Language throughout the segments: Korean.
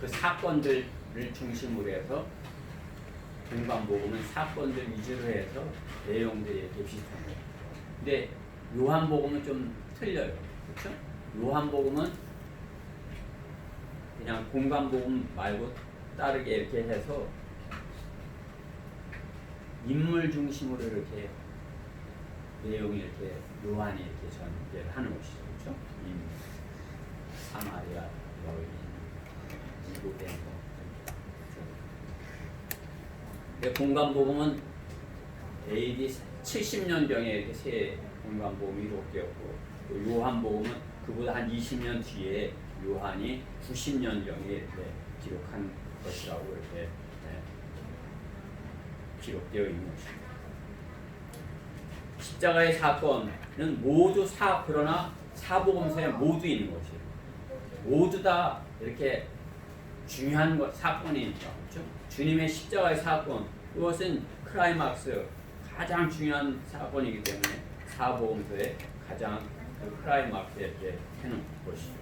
그 사건들을 중심으로 해서 공관복음은 사건들 위주로 해서 내용들이 이렇게 비슷한 거예요. 근데 요한복음은 좀 틀려요. 그렇죠? 요한복음은 그냥 공관복음 말고 다르게 이렇게 해서 인물 중심으로 이렇게 내용이 이렇게 요한이 이렇게 전개를 하는 것이죠. 그렇죠? 사마리아 여인, 니고데모. 공관복음은 AD 70년경에 이렇게 새 공관복음이 기록되었고, 또 요한복음은 그보다 한 20년 뒤에 요한이 90년경에 이렇게 기록한 것이라고 이렇게 기록되어 있는 것입니다. 십자가의 사건은 모두 그러나 사복음서에 모두 있는 것이에요. 모두 다 이렇게 중요한 사건이니까. 그렇죠? 주님의 십자가의 사건, 이것은 클라이막스, 가장 중요한 사건이기 때문에 사복음서에 가장 클라이막스에 이렇게 해놓은 것이죠.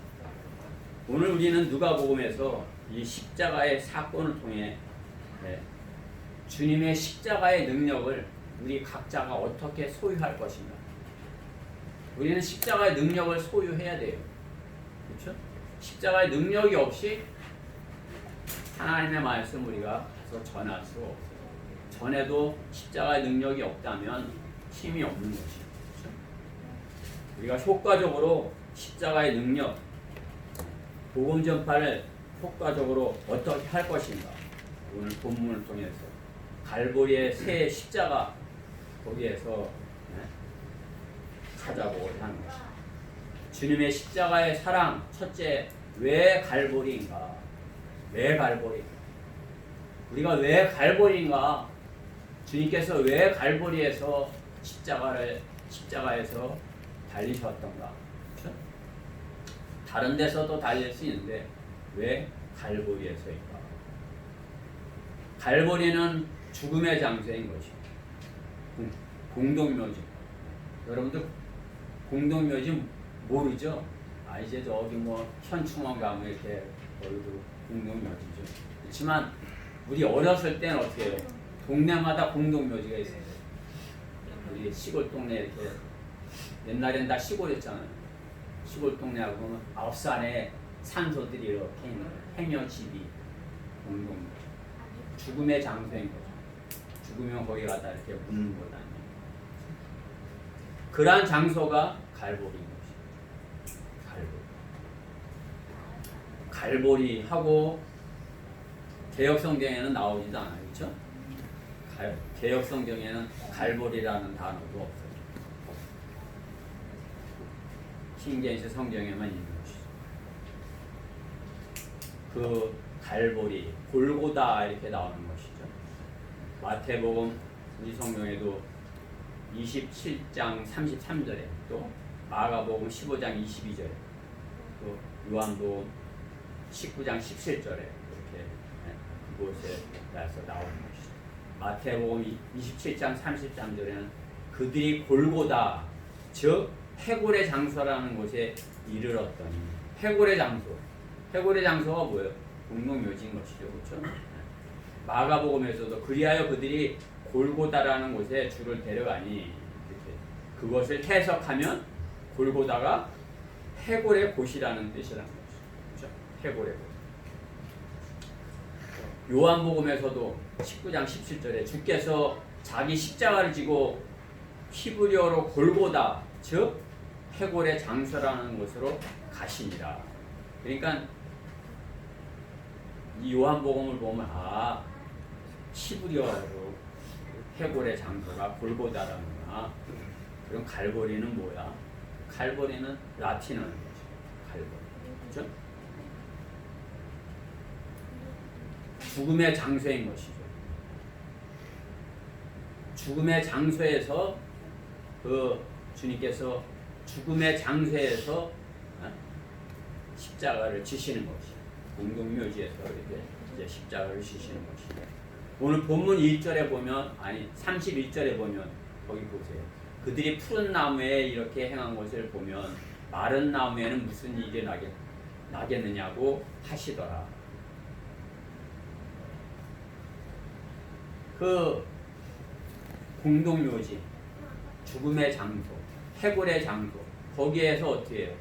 오늘 우리는 누가복음에서 이 십자가의 사건을 통해 주님의 십자가의 능력을 우리 각자가 어떻게 소유할 것인가. 우리는 십자가의 능력을 소유해야 돼요. 그렇죠? 십자가의 능력이 없이 하나님의 말씀 우리가 가서 전할 수 없어요. 전에도 십자가의 능력이 없다면 힘이 없는 것이죠. 그렇죠? 우리가 효과적으로 십자가의 능력, 복음 전파를 효과적으로 어떻게 할 것인가. 오늘 본문을 통해서 갈보리의 새 십자가 거기에서 찾아보고자 하는 것입니다. 주님의 십자가의 사랑, 첫째, 왜 갈보리인가? 왜 갈보리인가? 우리가 왜 갈보리인가? 주님께서 왜 갈보리에서 십자가에서 달리셨던가? 그렇죠? 다른 데서도 달릴 수 있는데 왜 갈보리에서일까? 갈보리는 죽음의 장소인 것이죠. 공동묘지. 여러분들 공동묘지 모르죠? 이제 저기 현충원 가면 이렇게 거기도 공동묘지죠. 그렇지만 우리 어렸을 때는 어떻게 해요? 동네마다 공동묘지가 있어요. 우리 시골 동네 이렇게 옛날엔 다 시골이었잖아요. 시골 동네하고 보면 앞산에 산소들이 이렇게 있는 행여집이 공동묘지. 죽음의 장소인 거죠. 죽으면 거기 가다 이렇게 묻는 것 아니에요. 그러한 장소가 갈보리인 것이죠. 갈보리하고 개역성경에는 나오지도 않아요. 그렇죠? 개역성경에는 갈보리라는 단어도 없어요. 킹제임스 성경에만 있는 것이죠. 그 갈보리, 골고다 이렇게 나오는 것이죠. 마태복음 우리 성경에도 27장 33절에, 또 마가복음 15장 22절에, 또 요한복음 19장 17절에 이렇게 그곳에 나서 나오는 것이죠. 마태복음 27장 33절에는 그들이 골고다, 즉 해골의 장소라는 곳에 이르렀더니, 해골의 장소가 뭐예요? 공동묘지인 것이죠. 그렇죠? 마가복음에서도 그리하여 그들이 골고다라는 곳에 주를 데려가니, 이렇게 그것을 해석하면 골고다가 해골의 곳이라는 뜻이라는 것이죠. 그렇죠? 해골의 곳. 요한복음에서도 19장 17절에 주께서 자기 십자가를 지고 히브리어로 골고다, 즉 해골의 장소라는 곳으로 가시니라. 그러니까 이 요한복음을 보면 히브리어로 해골의 장소가 골고다라는구나. 그럼 갈보리는 뭐야? 갈보리는 라틴어인 거죠. 갈보리. 그렇죠? 죽음의 장소인 것이죠. 죽음의 장소에서 주님께서 죽음의 장소에서 십자가를 지시는 것이죠. 공동묘지에서 이렇게 이제 십자가를 지시는 것이죠. 오늘 본문 1절에 보면, 31절에 보면 거기 보세요. 그들이 푸른 나무에 이렇게 행한 것을 보면 마른 나무에는 무슨 일이 나겠느냐고 하시더라. 그 공동묘지, 죽음의 장소, 해골의 장소, 거기에서 어떻게 해요?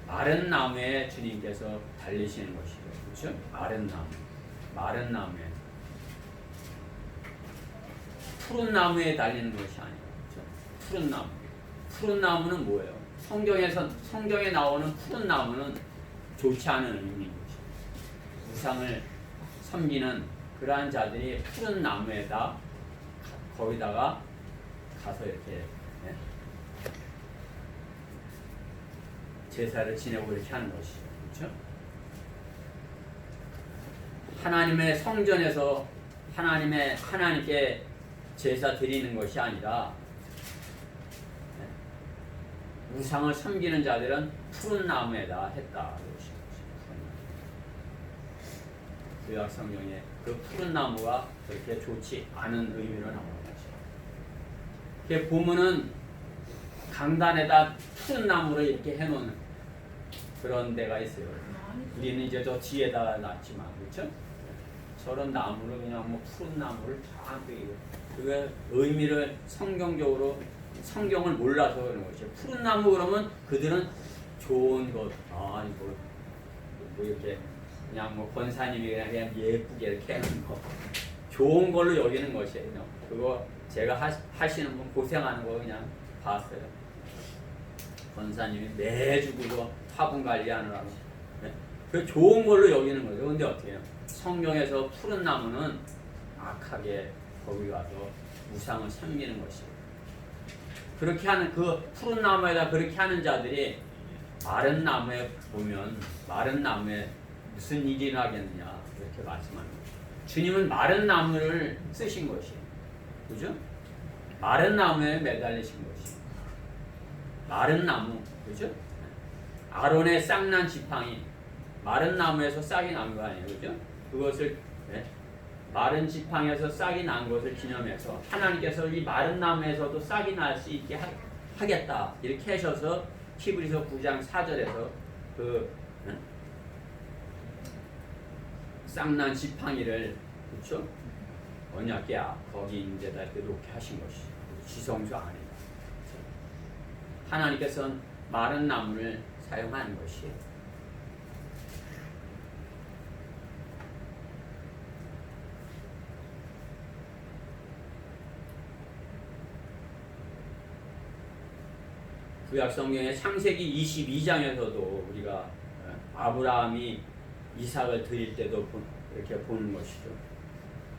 마른 나무에 주님께서 달리시는 것이죠. 그렇죠? 마른 나무에. 푸른 나무에 달리는 것이 아니라, 그렇죠? 푸른 나무. 푸른 나무는 뭐예요? 성경에 나오는 푸른 나무는 좋지 않은 의미인 것이죠. 우상을 섬기는 그러한 자들이 푸른 나무에다 거기다가 가서 이렇게 제사를 지내고 이렇게 하는 것이죠. 그렇죠? 하나님의 성전에서 하나님께 제사 드리는 것이 아니라 우상을 섬기는 자들은 푸른 나무에다 했다. 구약 성경에 그 푸른 나무가 그렇게 좋지 않은 의미로 나오는 거죠. 이렇게 보면은 강단에다 푸른 나무를 이렇게 해놓은 그런 데가 있어요. 우리는 이제 저 뒤에다 놨지만, 그렇죠? 저런 나무를 그냥 뭐 푸른 나무를 다 그 의미를 성경을 몰라서 그런 것이죠. 푸른 나무 그러면 그들은 좋은 것, 이거 뭐 이렇게 그냥 뭐 권사님이 그냥 예쁘게 이렇게 하는 거, 좋은 걸로 여기는 것이에요. 그거 제가 하시는 분 고생하는 거 그냥 봤어요. 권사님이 매주 그거 화분 관리하느라고. 그 좋은 걸로 여기는 거죠. 근데 어떻게 해요? 성경에서 푸른 나무는 악하게 거기 가서 우상을 섬기는 것이에요. 그렇게 하는 그 푸른 나무에다 그렇게 하는 자들이 마른 나무에 보면 마른 나무에 무슨 일이 나겠느냐 이렇게 말씀하는 거죠. 주님은 마른 나무를 쓰신 것이에요. 그죠? 마른 나무에 매달리신 것이에요. 마른 나무, 그죠? 아론의 싹난 지팡이 마른 나무에서 싹이 난 거 아니에요, 그죠? 그것을 마른 지팡이에서 싹이 난 것을 기념해서 하나님께서 이 마른 나무에서도 싹이 날 수 있게 하겠다 이렇게 하셔서 히브리서 9장 4절에서 그 싹난 지팡이를, 그렇죠? 언약궤 거기 있는 데다 이렇게 놓게 하신 것이죠. 지성소 안에 하나님께서는 마른 나무를 사용하는 것이에요. 구약 성경의 창세기 22장에서도 우리가 아브라함이 이삭을 드릴 때도 이렇게 보는 것이죠.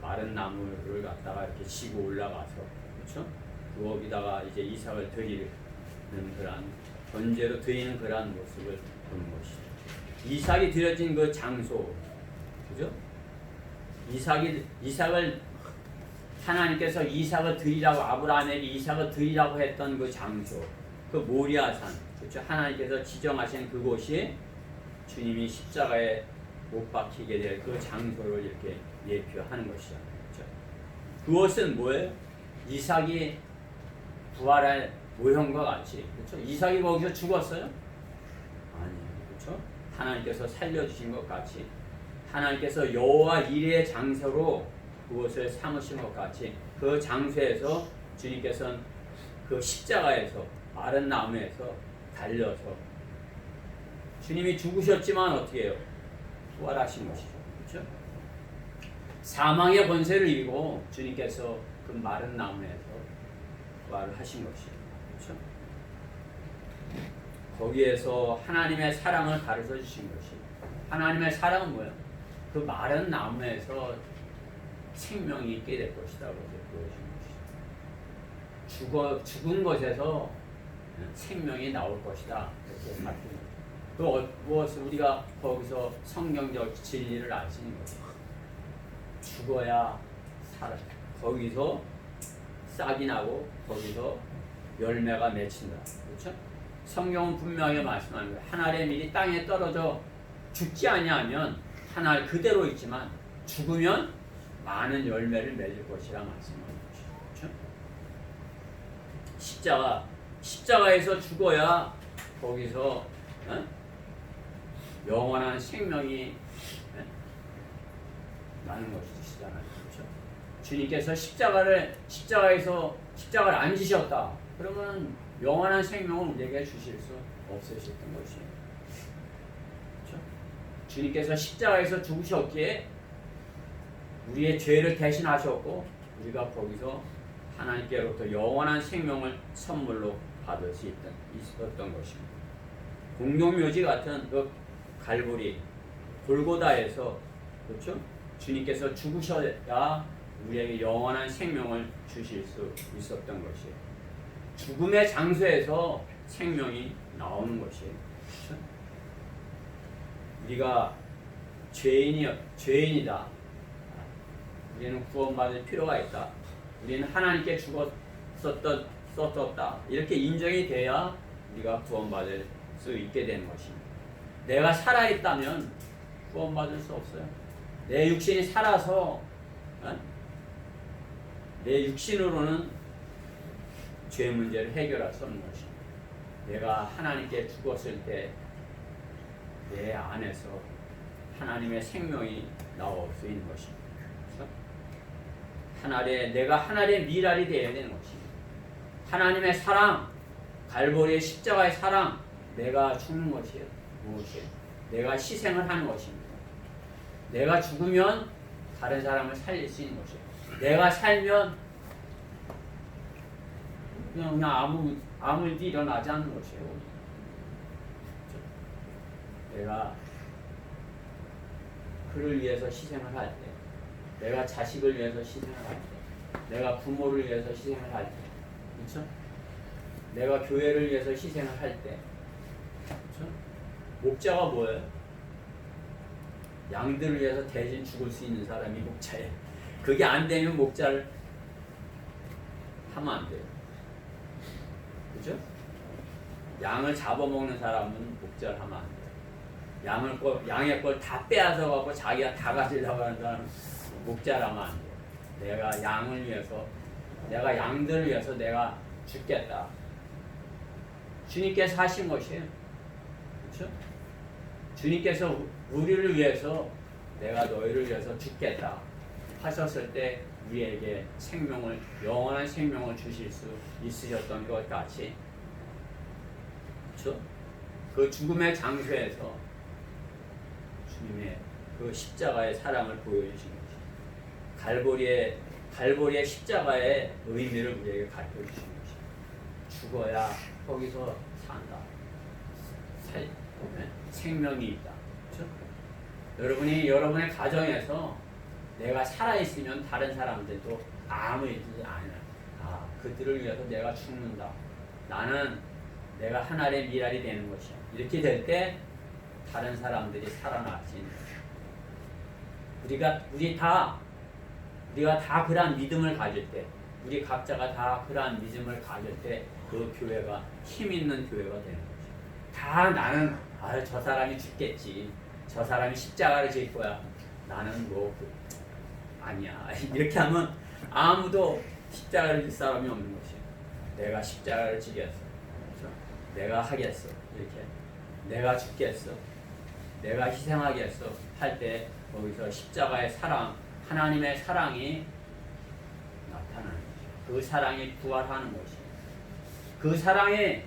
마른 나무를 갖다가 이렇게 지고 올라가서, 그렇죠? 거기다가 이제 이삭을 드리는 그런 번제로 드리는 그런 모습을 보는 것이죠. 이삭이 드려진 그 장소, 그죠? 이삭을 하나님께서 이삭을 드리라고 아브라함에게 이삭을 드리라고 했던 그 장소, 그 모리아산, 그렇죠? 하나님께서 지정하신 그곳이 주님이 십자가에 못 박히게 될 그 장소를 이렇게 예표하는 것이죠. 그렇죠? 그것은 뭐예요? 이삭이 부활할 모형과 같이, 그렇죠? 이삭이 거기서 죽었어요? 아니에요, 그렇죠? 하나님께서 살려주신 것 같이, 하나님께서 여호와 이레의 장소로 그것을 삼으신 것 같이, 그 장소에서 주님께서는 그 십자가에서 마른 나무에서 달려서 주님이 죽으셨지만 어떻게 해요? 부활하신 것이죠. 그렇죠? 사망의 권세를 이기고 주님께서 그 마른 나무에서 부활을 하신 것이죠. 그렇죠? 거기에서 하나님의 사랑을 가르쳐 주신 것이, 하나님의 사랑은 뭐예요? 그 마른 나무에서 생명이 있게 될 것이다. 그렇게 보여준 것이죠. 죽은 것에서 생명이 나올 것이다. 이렇게 말씀합니다. 또 무엇을 우리가 거기서 성경적 진리를 알 수 있는 거죠. 죽어야 살아. 거기서 싹이 나고 거기서 열매가 맺힌다. 그렇죠? 성경은 분명히 말씀하는 거예요. 한 알의 밀이 땅에 떨어져 죽지 아니하면 한 알 그대로 있지만 죽으면 많은 열매를 맺을 것이라 말씀하는 것이죠. 그렇죠? 십자가에서 죽어야 거기서 영원한 생명이 나는 것이잖아요. 그렇죠? 주님께서 십자가를 안 지셨다. 그러면 영원한 생명을 우리에게 주실 수 없으셨던 것이에요. 그렇죠? 주님께서 십자가에서 죽으셨기에 우리의 죄를 대신하셨고 우리가 거기서 하나님께로부터 영원한 생명을 선물로 받을 수 있었던 것입니다. 공동묘지 같은 그 갈보리 골고다에서 그렇죠? 주님께서 죽으셔야 우리에게 영원한 생명을 주실 수 있었던 것이에요. 죽음의 장소에서 생명이 나오는 것이에요. 그렇죠? 우리가 죄인이다. 우리는 구원받을 필요가 있다. 우리는 하나님께 썼었다. 이렇게 인정이 돼야 우리가 구원받을 수 있게 되는 것입니다. 내가 살아있다면 구원받을 수 없어요. 내 육신이 살아서 내 육신으로는 죄 문제를 해결할 수 없는 것입니다. 내가 하나님께 죽었을 때 내 안에서 하나님의 생명이 나올 수 있는 것입니다. 내가 하나님의 미랄이 되어야 되는 것입니다. 하나님의 사랑, 갈보리의 십자가의 사랑, 내가 죽는 것이에요. 무엇이에요? 내가 희생을 하는 것입니다. 내가 죽으면 다른 사람을 살릴 수 있는 것이에요. 내가 살면 그냥 아무 일도 일어나지 않는 것이에요. 내가 그를 위해서 희생을 할 때, 내가 자식을 위해서 희생을 할 때, 내가 부모를 위해서 희생을 할 때, 그렇죠? 내가 교회를 위해서 희생을 할 때, 그렇죠? 목자가 뭐예요? 양들을 위해서 대신 죽을 수 있는 사람이 목자예요. 그게 안 되면 목자를 하면 안 돼요. 그렇죠? 양을 잡아먹는 사람은 목자를 하면 안 돼요. 양의 걸 다 빼앗아 갖고 자기가 다 가지려고 하는 사람은 목자라면 안 돼요. 내가 양을 위해서, 내가 양들을 위해서 내가 죽겠다. 주님께서 하신 것이에요. 그렇죠? 주님께서 우리를 위해서 내가 너희를 위해서 죽겠다 하셨을 때 우리에게 영원한 생명을 주실 수 있으셨던 것 같이, 그렇죠? 그 죽음의 장소에서 주님의 그 십자가의 사랑을 보여주신 것입니다. 갈보리의 십자가의 의미를 우리에게 가르쳐 주신 것입니다. 죽어야 거기서 산다. 생명이 있다. 그렇죠? 여러분의 가정에서 내가 살아있으면 다른 사람들도 아무 일도 안 해요. 그들을 위해서 내가 죽는다. 나는 내가 하나님의 미랄이 되는 것이야. 이렇게 될 때 다른 사람들이 살아날 수 있는 것이야. 우리가 다 그러한 믿음을 가질 때, 우리 각자가 다 그러한 믿음을 가질 때 그 교회가 힘 있는 교회가 되는 것이야. 다 나는 저 사람이 죽겠지. 저 사람이 십자가를 질 거야. 나는 아니야. 이렇게 하면 아무도 십자가를 질 사람이 없는 것이야. 내가 십자가를 지겠어. 그렇죠? 내가 하겠어. 이렇게. 내가 죽겠어. 내가 희생하겠어. 할 때 거기서 십자가의 사랑, 하나님의 사랑이 나타나는 것이야. 그 사랑이 부활하는 것이야. 그 사랑에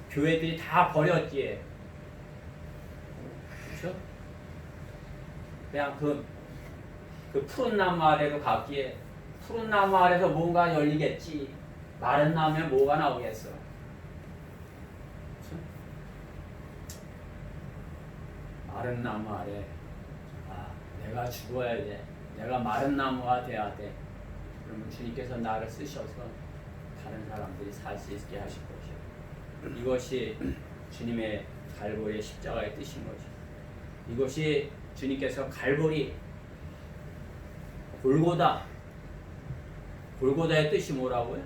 교회들이 다 버렸기에, 그렇죠? 그냥 그 푸른 나무 아래로 갔기에 푸른 나무 아래서 뭔가 열리겠지. 마른 나무에 뭐가 나오겠어? 그렇죠? 마른 나무 아래 내가 죽어야 돼. 내가 마른 나무가 돼야 돼. 그러면 주님께서 나를 쓰셔서 다른 사람들이 살 수 있게 하실 것이에요. 이것이 주님의 갈보리의 십자가의 뜻인 것이에요. 이것이 주님께서 갈보리 골고다의 뜻이 뭐라고요?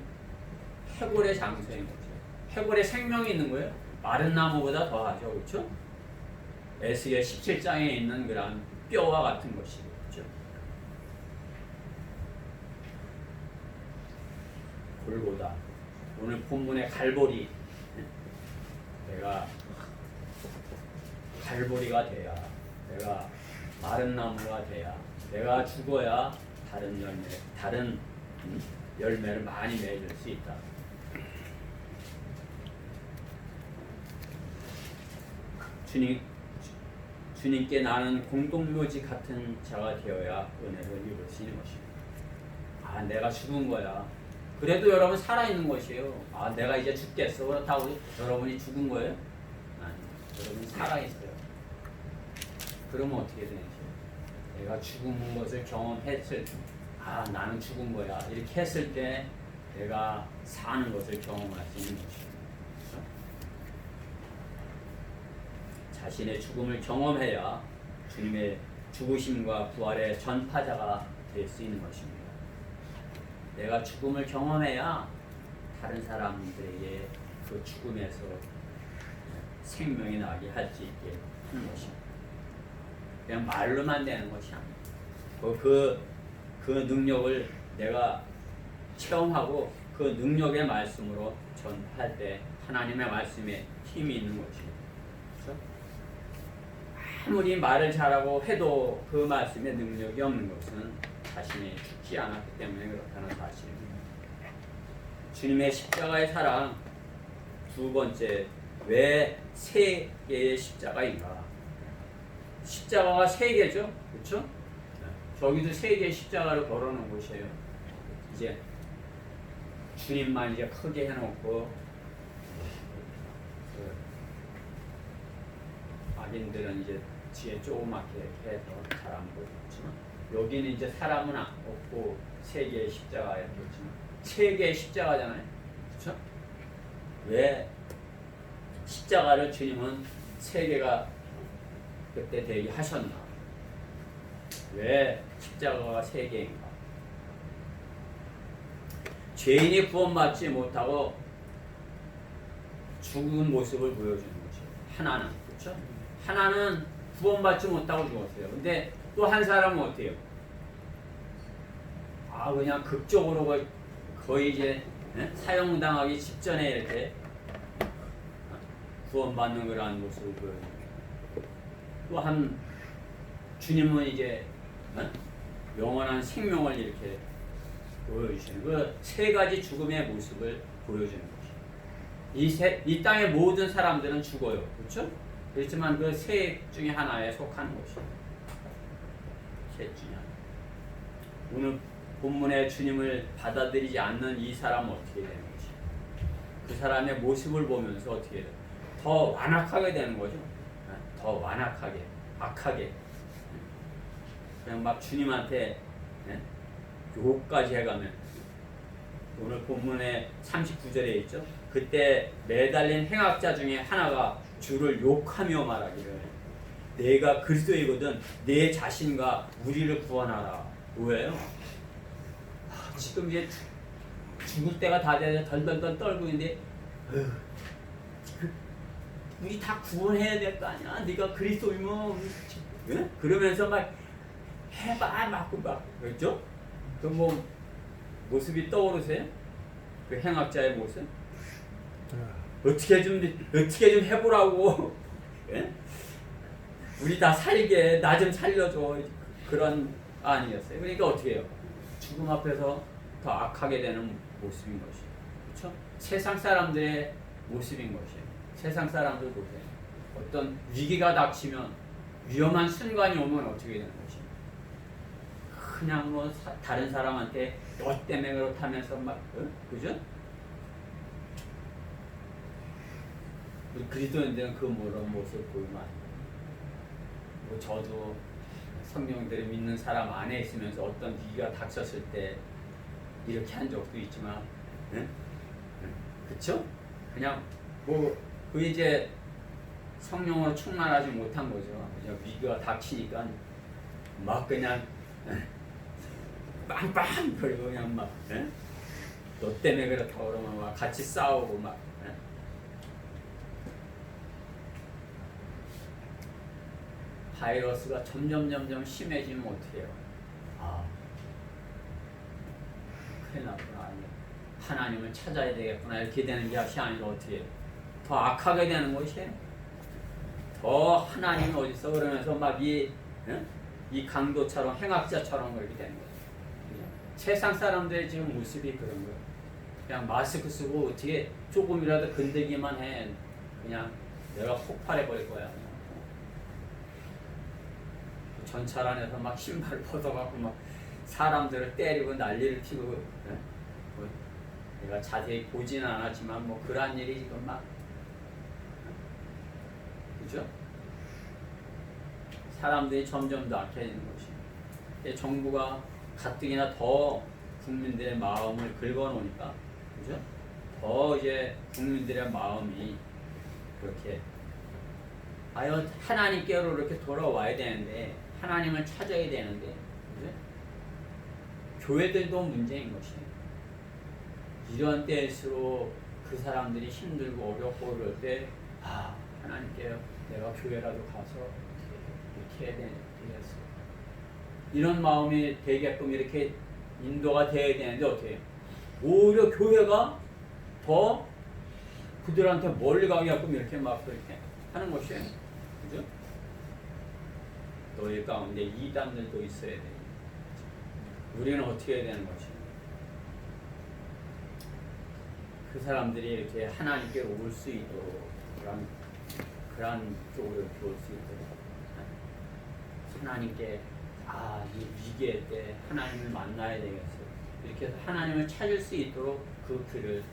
해골의 장소인 거죠. 해골에 생명이 있는 거예요. 마른 나무보다 더하죠. 그렇죠? 에스겔 17장에 있는 그런 뼈와 같은 것이죠. 그렇죠? 골고다. 오늘 본문의 갈보리. 내가 갈보리가 돼야, 내가 마른 나무가 돼야, 내가 죽어야 다른 열매를 많이 맺을 수 있다. 주님께 나는 공동묘지 같은 자가 되어야 은혜를 이룰 수 있는 것입니다. 아, 내가 죽은 거야. 그래도 여러분 살아있는 것이에요. 아, 내가 이제 죽겠어. 그렇다고 여러분이 죽은 거예요? 아니, 여러분이 살아있어요. 그러면 어떻게 되는지. 내가 죽은 것을 경험했을 때, 아, 나는 죽은 거야. 이렇게 했을 때 내가 사는 것을 경험할 수 있는 것입니다. 그렇죠? 자신의 죽음을 경험해야 주님의 죽으심과 부활의 전파자가 될 수 있는 것입니다. 내가 죽음을 경험해야 다른 사람들에게 그 죽음에서 생명이 나게 할 수 있게 하는 것입니다. 그냥 말로만 되는 것이 아니에요. 그 능력을 내가 체험하고 그 능력의 말씀으로 전할 때 하나님의 말씀에 힘이 있는 것입니다. 그렇죠? 아무리 말을 잘하고 해도 그 말씀에 능력이 없는 것은 자신이 죽지 않았기 때문에 그렇다는 사실입니다. 주님의 십자가의 사랑 두 번째, 왜 세 개의 십자가인가? 십자가가 세 개죠, 그렇죠? 저기도 세 개의 십자가를 걸어놓은 곳이에요. 이제 주님만 이제 크게 해놓고 악인들은 이제 뒤에 조그맣게 해서 잘 안 보이지만 여기는 이제 사람은 없고 세 개의 십자가였지만 세 개의 십자가잖아요, 그렇죠? 왜 십자가를 주님은 세 개가 그때 되게 하셨나? 왜 십자가가 세 개인가? 죄인이 구원받지 못하고 죽은 모습을 보여주는 거죠. 하나는, 그렇죠? 하나는 구원받지 못하고 죽었어요. 근데 또 한 사람은 어때요? 아, 그냥 극적으로 거의 이제 사형당하기 직전에 이렇게 구원받는 그러한 모습을 보여줍니다. 또 한 주님은 이제 영원한 생명을 이렇게 보여주시는 그 세 가지 죽음의 모습을 보여주는 것이죠. 이 땅의 모든 사람들은 죽어요, 그렇죠? 그렇지만 그 세 중에 하나에 속하는 것이죠. 셋 중에 하나. 오늘 본문에 주님을 받아들이지 않는 이 사람은 어떻게 되는 것이죠? 그 사람의 모습을 보면서 어떻게 돼요? 더 완악하게 되는 거죠. 더 완악하게, 악하게. 그냥 막 주님한테 욕까지 해가면 오늘 본문에 39절에 있죠. 그때 매달린 행악자 중에 하나가 주를 욕하며 말하기를 내가 그리스도이거든 내 자신과 우리를 구원하라. 뭐예요? 지금 이제 죽을 때가 다 돼서 덜덜덜 떨고 있는데 우리 다 구원해야 될 거 아니야? 네가 그리스도이면 그러면서 막 해봐 막 그렇죠? 그 뭐 모습이 떠오르세요? 그 행악자의 모습? 어떻게 좀 해보라고. 예? 우리 다 살게 나 좀 살려줘 그런 아니었어요. 그러니까 어떻게 해요? 죽음 앞에서 더 악하게 되는 모습인 것이에요. 그렇죠? 세상 사람들의 모습인 것이에요. 세상 사람들 보세요. 어떤 위기가 닥치면 위험한 순간이 오면 어떻게 되는 것입니까? 그냥 뭐 다른 사람한테 너 때문에 그렇다면서 막 그죠? 우리 그리스도인들은 그 모든 모습을 보이면 안 돼요. 뭐 저도 성령들을 믿는 사람 안에 있으면서 어떤 위기가 닥쳤을 때 이렇게 한 적도 있지만, 그렇죠? 그냥 그 이제 성령으로 충만하지 못한 거죠. 그냥 위기가 닥치니까 막 그냥 빵빵 그리고 그냥 막 너 때문에 그렇다고 그러면 막 같이 싸우고 막. 바이러스가 점점 심해지면 어떻게 해요? 아, 큰일 났구나. 하나님을 찾아야 되겠구나. 이렇게 되는 것이 아니라 어떻게 해요? 더 악하게 되는 것이에요. 더 하나님이 어디 있어? 그러면서 막 이 강도처럼 행악자처럼 그렇게 되는 거예요. 세상 사람들의 지금 모습이 그런 거예요. 그냥 마스크 쓰고 어떻게 조금이라도 건드기만 해. 그냥 내가 폭발해 버릴 거야. 전철 안에서 막 신발 벗어갖고 막 사람들을 때리고 난리를 피고, 네? 뭐 내가 자세히 보지는 않았지만 뭐 그런 일이 지금 막, 그죠? 사람들이 점점 더 악해지는 것이. 정부가 가뜩이나 더 국민들의 마음을 긁어놓으니까, 그죠? 더 이제 국민들의 마음이 그렇게 아유 하나님께로 이렇게 돌아와야 되는데, 하나님을 찾아야 되는데, 그죠? 교회들도 문제인 것이. 이런 때일수록 그 사람들이 힘들고 어렵고 그럴 때, 아 하나님께 내가 교회라도 가서 이렇게 해야 되겠어. 이런 마음이 되게끔 이렇게 인도가 돼야 되는데 어떻게 해요? 오히려 교회가 더 그들한테 멀리 가게끔 이렇게 막 그렇게 하는 것이에요. 그죠? 너희 가운데 이단들도 있어야 돼요. 우리는 어떻게 해야 되는 것이에요? 그 사람들이 이렇게 하나님께 올 수 있도록 그런 쪽으로 이렇게 올 수 있도록 하나님께 이 위기의 때 하나님을 만나야 되겠어. 이렇게 해서 하나님을 찾을 수 있도록 그 길을 이렇게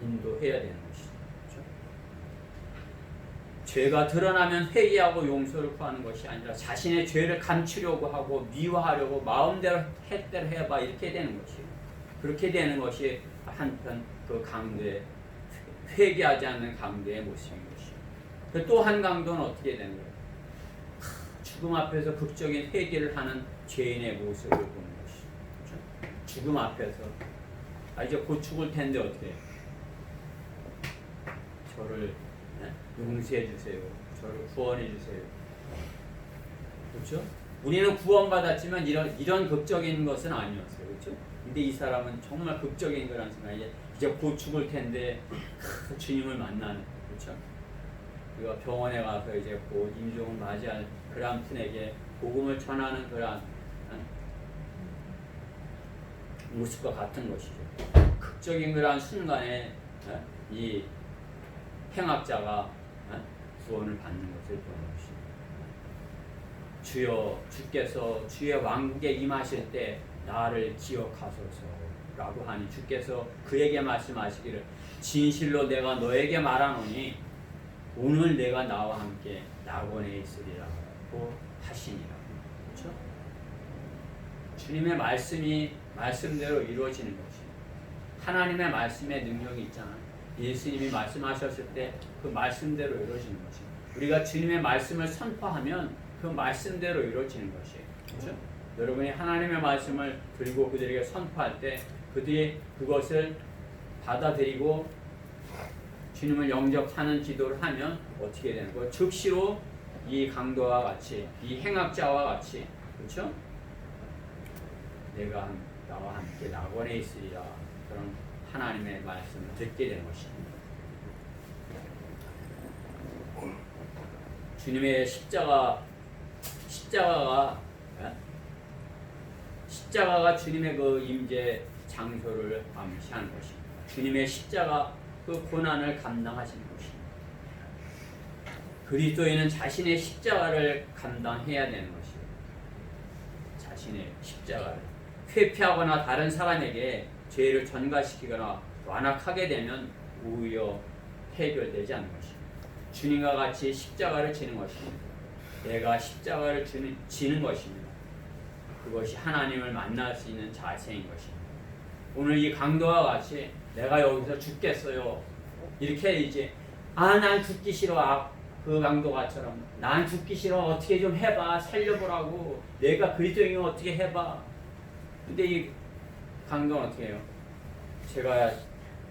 인도해야 되는 것이죠. 그렇죠? 죄가 드러나면 회개하고 용서를 구하는 것이 아니라 자신의 죄를 감추려고 하고 미워하려고 마음대로 했대로 해봐 이렇게 되는 것이에요. 그렇게 되는 것이 한편 그 강도의 회개하지 않는 강도의 모습인 것이에요. 또 한 강도는 어떻게 되는 거예요? 죽음 앞에서 극적인 회개를 하는 죄인의 모습을 보는 것이죠. 그렇죠? 죽음 앞에서 이제 곧 죽을 텐데 어떻게 해요? 저를 용서해 주세요. 저를 구원해 주세요. 그렇죠? 우리는 구원받았지만 이런 극적인 것은 아니었어요. 그렇죠? 근데 이 사람은 정말 극적인 거라는 생각이 이제 곧 죽을 텐데 주님을 만나는, 그렇죠? 우리가 병원에 가서 이제 곧 임종을 맞이할 그러한 분에게 복음을 전하는 그러한 모습과 같은 것이죠. 극적인 그러한 순간에 이 행악자가 구원을 받는 것을 보는 것입니다. 주여 주께서 주의 왕국에 임하실 때 나를 기억하소서라고 하니 주께서 그에게 말씀하시기를 진실로 내가 너에게 말하노니 오늘 내가 나와 함께 낙원에 있으리라고 하시니라. 그렇죠? 주님의 말씀이 말씀대로 이루어지는 것이 하나님의 말씀의 능력이 있잖아요. 예수님이 말씀하셨을 때 그 말씀대로 이루어지는 것이 우리가 주님의 말씀을 선포하면 그 말씀대로 이루어지는 것이에요. 그렇죠? 여러분이 하나님의 말씀을 들고 그들에게 선포할 때 그들이 그것을 받아들이고 주님을 영접하는 기도를 하면 어떻게 되는 거예요? 즉시로 이 강도와 같이 이 행악자와 같이, 그렇죠? 내가 나와 함께 낙원에 있으리라 그런 하나님의 말씀을 듣게 되는 것입니다. 주님의 십자가가 주님의 그 임재 장소를 암시하는 것입니다. 주님의 십자가 그 고난을 감당하시는 것입니다. 그리스도인은 자신의 십자가를 감당해야 되는 것이에요. 자신의 십자가를 회피하거나 다른 사람에게 죄를 전가시키거나 완악하게 되면 오히려 해결되지 않는 것입니다. 주님과 같이 십자가를 지는 것입니다. 내가 십자가를 지는 것입니다. 그것이 하나님을 만날 수 있는 자세인 것입니다. 오늘 이 강도와 같이 내가 여기서 죽겠어요. 이렇게 이제 난 죽기 싫어. 그 강도가처럼 난 죽기 싫어. 어떻게 좀 해봐. 살려보라고. 내가 그리스도인이면 어떻게 해봐. 근데 이 강도는 어떻게 해요? 제가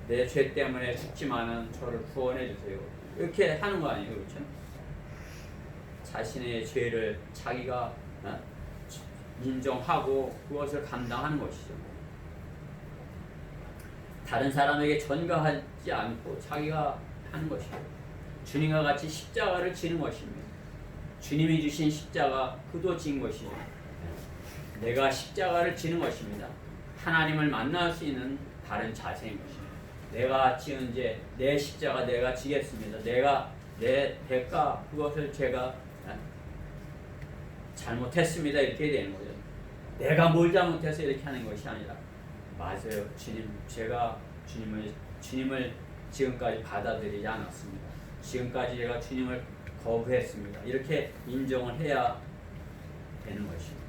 내 죄 때문에 죽지만은 저를 구원해 주세요. 이렇게 하는 거 아니에요, 그렇죠? 자신의 죄를 자기가 인정하고 그것을 감당하는 것이죠. 다른 사람에게 전가하지 않고 자기가 하는 것이죠. 주님과 같이 십자가를 지는 것입니다. 주님이 주신 십자가 그도 진 것이죠. 내가 십자가를 지는 것입니다. 하나님을 만날 수 있는 다른 자세인 것입니다. 내가 지은 죄, 내 십자가 내가 지겠습니다. 내가 내 대가 그것을 제가 잘못했습니다. 이렇게 되는 거죠. 내가 뭘 잘못해서 이렇게 하는 것이 아니라 맞아요. 주님, 제가 주님을 지금까지 받아들이지 않았습니다. 지금까지 제가 주님을 거부했습니다. 이렇게 인정을 해야 되는 것입니다.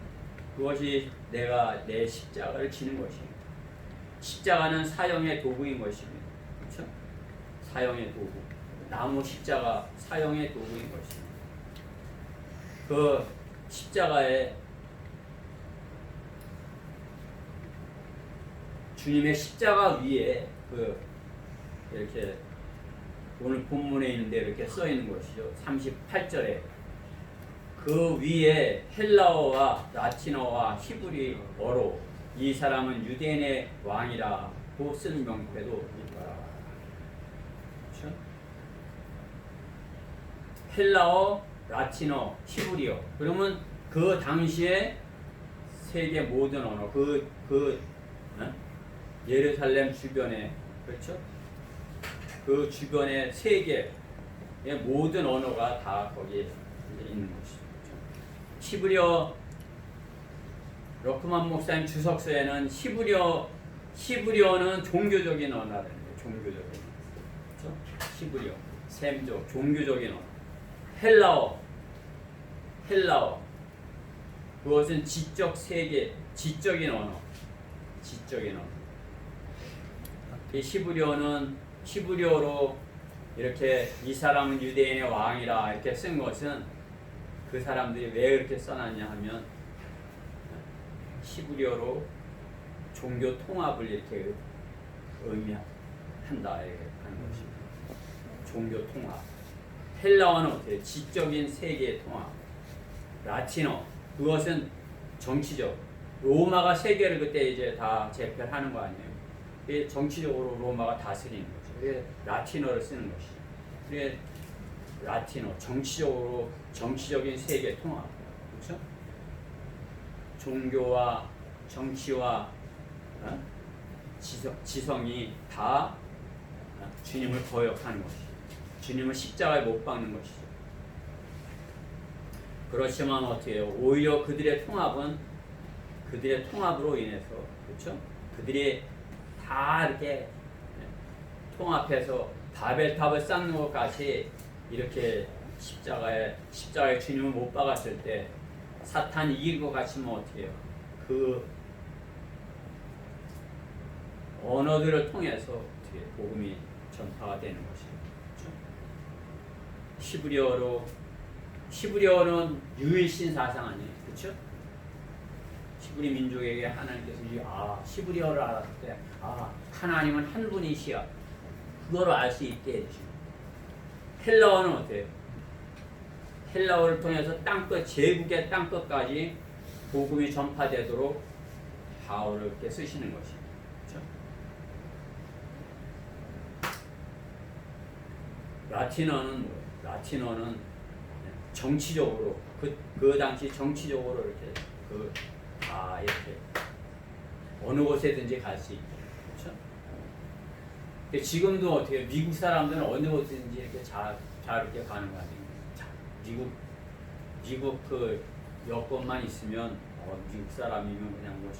그것이 내가 내 십자가를 지는 것입니다. 십자가는 사형의 도구인 것입니다. 그렇죠? 사형의 도구. 나무 십자가 사형의 도구인 것입니다. 그 십자가에 주님의 십자가 위에 이렇게 오늘 본문에 있는데 이렇게 써 있는 것이죠. 38절에 그 위에 헬라어와 라틴어와 히브리어로 이 사람은 유대인의 왕이라고 쓴 명패도 있더라. 그렇죠? 헬라어, 라틴어, 히브리어. 그러면 그 당시에 세계 모든 언어, 예루살렘 주변에, 그렇죠? 그 주변의 세계의 모든 언어가 다 거기에 있는 것이죠. 히브리어, 러크만 목사님 주석서에는 히브리어는 종교적인 언어라는 거예요. 종교적인 언어. 그렇죠? 히브리어, 셈족, 종교적인 언어. 헬라어. 그것은 지적 세계, 지적인 언어. 지적인 언어. 이 히브리어로 이렇게 이 사람은 유대인의 왕이라 이렇게 쓴 것은 그 사람들이 왜 그렇게 써놨냐 하면 히브리어로 종교 통합을 이렇게 의미한다 이렇게 하는 것입니다. 종교 통합. 헬라어는 어때요? 지적인 세계 통합. 라틴어 그것은 정치적. 로마가 세계를 그때 이제 다 제패하는 거 아니에요? 정치적으로 로마가 다스리는 거죠. 그게 라틴어를 쓰는 것이죠. 그게 라틴어 정치적으로 정치적인 세계 통합. 그렇죠? 종교와 정치와 지성이 다 주님을 거역하는 것이죠. 주님을 십자가에 못 박는 것이죠. 그렇지만 어떻게 해요? 오히려 그들의 통합으로 인해서 그렇죠? 그들이 다 이렇게 통합해서 바벨탑을 쌓는 것 같이 이렇게 십자가에 주님을 못 박았을 때 사탄이 이길 것 같으면 어떻게 해요? 그 언어들을 통해서 어떻게 복음이 전파가 되는 것이죠. 그렇죠? 히브리어는 유일신 사상 아니에요. 그렇죠? 히브리 민족에게 하나님께서 히브리어를 알았을 때 하나님은 한 분이시야. 그거를 알 수 있게 해주시고 헬라어는 어때요? 헬라어를 통해서 땅끝 제국의 땅끝까지 복음이 전파되도록 바울을 이렇게 쓰시는 것입니다. 그렇죠? 라틴어는 뭐예요? 라틴어는 정치적으로 그 당시 정치적으로 이렇게 이렇게 어느 곳에든지 갈 수 있게. 그렇죠? 지금도 어떻게 미국 사람들은 어느 곳이든지 이렇게 잘 이렇게 가는 거 아니에요? 미국 그 여권만 있으면 미국 사람이면 그냥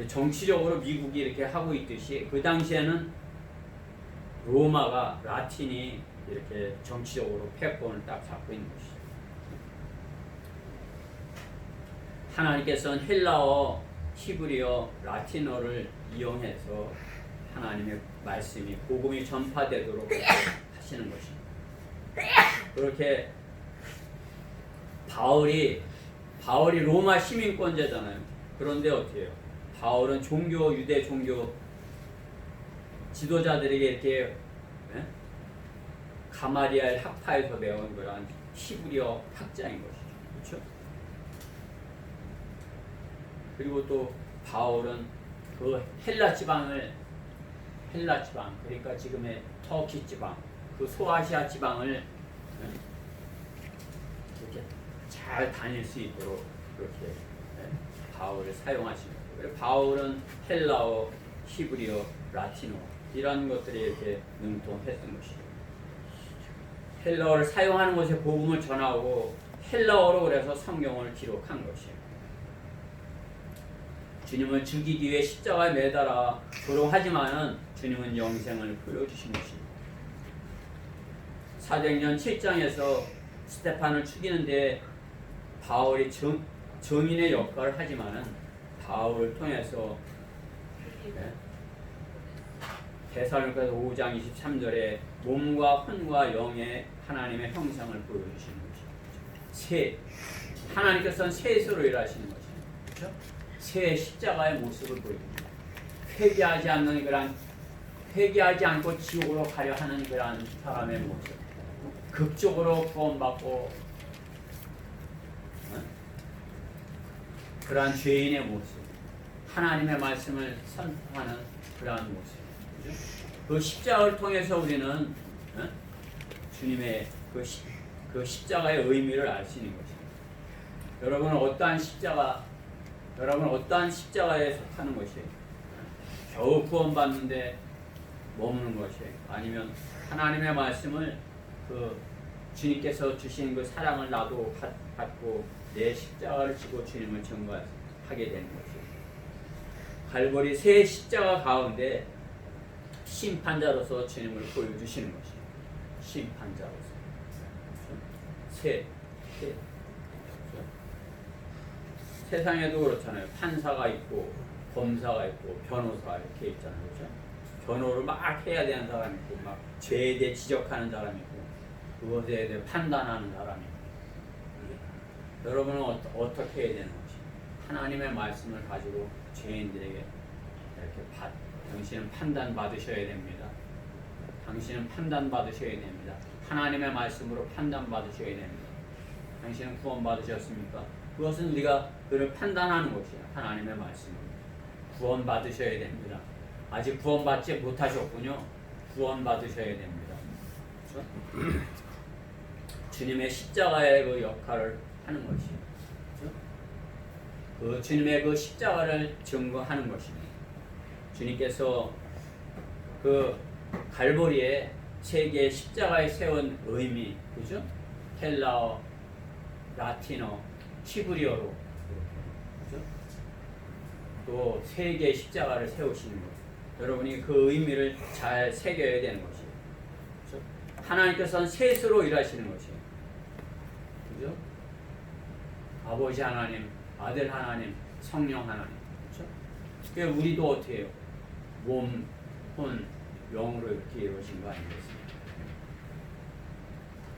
정치적으로 미국이 이렇게 하고 있듯이 그 당시에는 로마가 라틴이 이렇게 정치적으로 패권을 딱 잡고 있는 것이죠. 하나님께서는 헬라어, 히브리어, 라틴어를 이용해서 하나님의 말씀이 복음이 전파되도록 하시는 것입니다. 그렇게 바울이 로마 시민권자잖아요. 그런데 어떻게 해요? 바울은 유대 종교 지도자들에게 이렇게 가마리엘 학파에서 배운 그런 히브리어 학자인 것이죠. 그렇죠? 그리고 또 바울은 그 헬라 지방 그러니까 지금의 터키 지방 그 소아시아 지방을 이렇게 잘 잘 다닐 수 있도록 그렇게 바울을 사용하신 거예요. 바울은 헬라어, 히브리어, 라틴어 이런 것들이 이렇게 능통했던 것이죠. 헬라어를 사용하는 곳에 복음을 전하고 헬라어로 그래서 성경을 기록한 것이에요. 주님을 죽이기 위해 십자가에 매달아 조롱하지만은 주님은 영생을 보여주신 것입니다. 사도행전 7장에서 스테판을 죽이는데 바울이 증인의 역할을 하지만은 바울을 통해서 데살로니가서 5장 23절에 몸과 혼과 영의 하나님의 형상을 보여주시는 것이죠. 하나님께서는 셋으로 일하시는 것이죠. 그렇죠? 새 십자가의 모습을 보여줍니다. 회개하지 않고 지옥으로 가려 하는 그러한 사람의 모습, 극적으로 구원받고 그러한 죄인의 모습, 하나님의 말씀을 선포하는 그러한 모습. 그렇죠? 그 십자가를 통해서 우리는 주님의 그 십자가의 의미를 알 수 있는 것입니다. 여러분은 어떠한 십자가에 속하는 것이에요? 겨우 구원받는데 머무는 것이에요? 아니면 하나님의 말씀을 주님께서 주신 그 사랑을 나도 받고 내 십자가를 지고 주님을 증거하게 되는 것이에요. 갈보리 새 십자가 가운데 심판자로서 주님을 보여주시는 것이에요. 심판자로서. 세상에도 그렇잖아요. 판사가 있고 검사가 있고 변호사가 이렇게 있잖아요. 그렇죠? 변호를 막 해야 되는 사람이 있고 막 죄에 대해 지적하는 사람이 있고 그것에 대해 판단하는 사람이 있고 여러분은 어떻게 해야 되는 것이? 하나님의 말씀을 가지고 죄인들에게 이렇게 당신은 판단받으셔야 됩니다. 당신은 판단받으셔야 됩니다. 하나님의 말씀으로 판단받으셔야 됩니다. 당신은 구원받으셨습니까? 그것은 우리가 그를 판단하는 것이에요. 하나님의 말씀으로. 구원받으셔야 됩니다. 아직 구원받지 못하셨군요. 구원받으셔야 됩니다. 그렇죠? 주님의 십자가의 그 역할을 하는 것이에요. 그렇죠? 그 주님의 그 십자가를 증거하는 것입니다. 주님께서 그 갈보리에 세 개의 십자가에 세운 의미, 그죠? 헬라어, 라틴어, 히브리어로 그죠? 또 세 개의 십자가를 세우시는 것. 여러분이 그 의미를 잘 새겨야 되는 것이에요. 그죠? 하나님께서는 셋으로 일하시는 것이에요. 그죠? 아버지 하나님, 아들 하나님, 성령 하나님. 그죠? 그러니까 우리도 어떻게 해요? 몸, 혼, 영으로 이렇게 이루어진 거 아니겠습니까?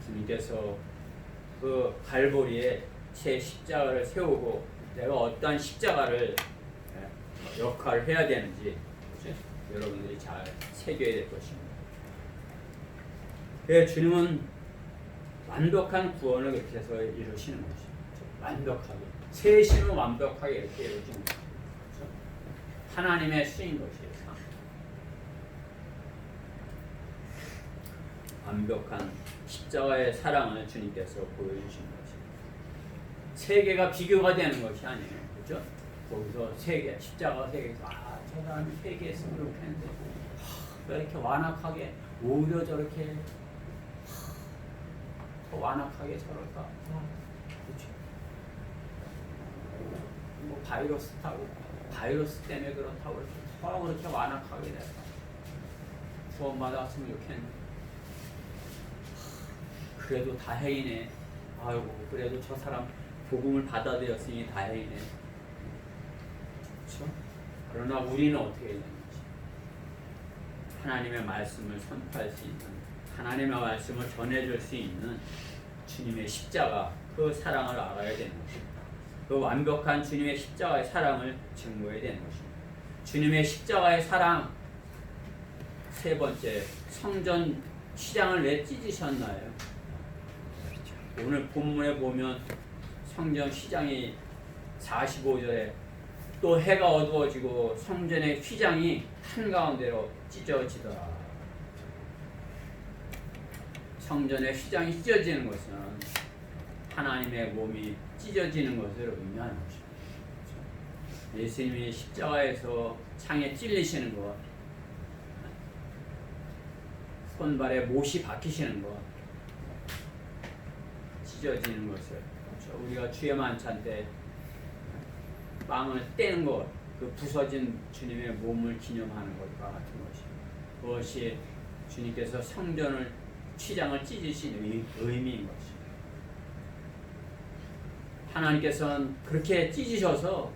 주님께서 그 갈보리에 새 십자가를 세우고 내가 어떠한 십자가를 역할을 해야 되는지 그렇죠? 여러분들이 잘 새겨야 될 것입니다. 주님은 완벽한 구원을 그렇게 해서 이루시는 것입니다. 완벽하게 셋이는 완벽하게 이렇게 이루어지는 것입니다. 그렇죠? 하나님의 쓰인 것이에요. 완벽한 십자가의 사랑을 주님께서 보여주신 것입니다. 세 개가 비교가 되는 것이 아니에요. 그렇죠? 거기서 세 개, 십자가 세 개에서 저 사람이 세 개 했으면 이렇게 했는데 왜 이렇게 완악하게 오히려 저렇게 더 완악하게 저럴까? 그렇죠? 뭐 바이러스 때문에 그렇다고 이렇게 더 그렇게 완악하게 될까? 구원받았으면 이렇게 했는데 그래도 다행이네. 아이고 그래도 저 사람 복음을 받아들였으니 다행이네. 그렇죠? 그러나 우리는 어떻게 해야 되는지 하나님의 말씀을 선포할 수 있는 하나님의 말씀을 전해줄 수 있는 주님의 십자가 그 사랑을 알아야 되는 것입니다. 그 완벽한 주님의 십자가의 사랑을 증거해야 되는 것입니다. 주님의 십자가의 사랑 세 번째 성전 시장을 왜 찢으셨나요? 오늘 본문에 보면 성전 휘장이 45절에 또 해가 어두워지고 성전의 휘장이 한가운데로 찢어지더라. 성전의 휘장이 찢어지는 것은 하나님의 몸이 찢어지는 것을 의미하는 것입니다. 예수님이 십자가에서 창에 찔리시는 것, 손발에 못이 박히시는 것, 찢어지는 것을, 그렇죠? 우리가 주의 만찬 때 빵을 떼는 것, 그 부서진 주님의 몸을 기념하는 것과 같은 것입니다. 그것이 주님께서 성전을 취장을 찢으신 의미인 것입니다. 하나님께서는 그렇게 찢으셔서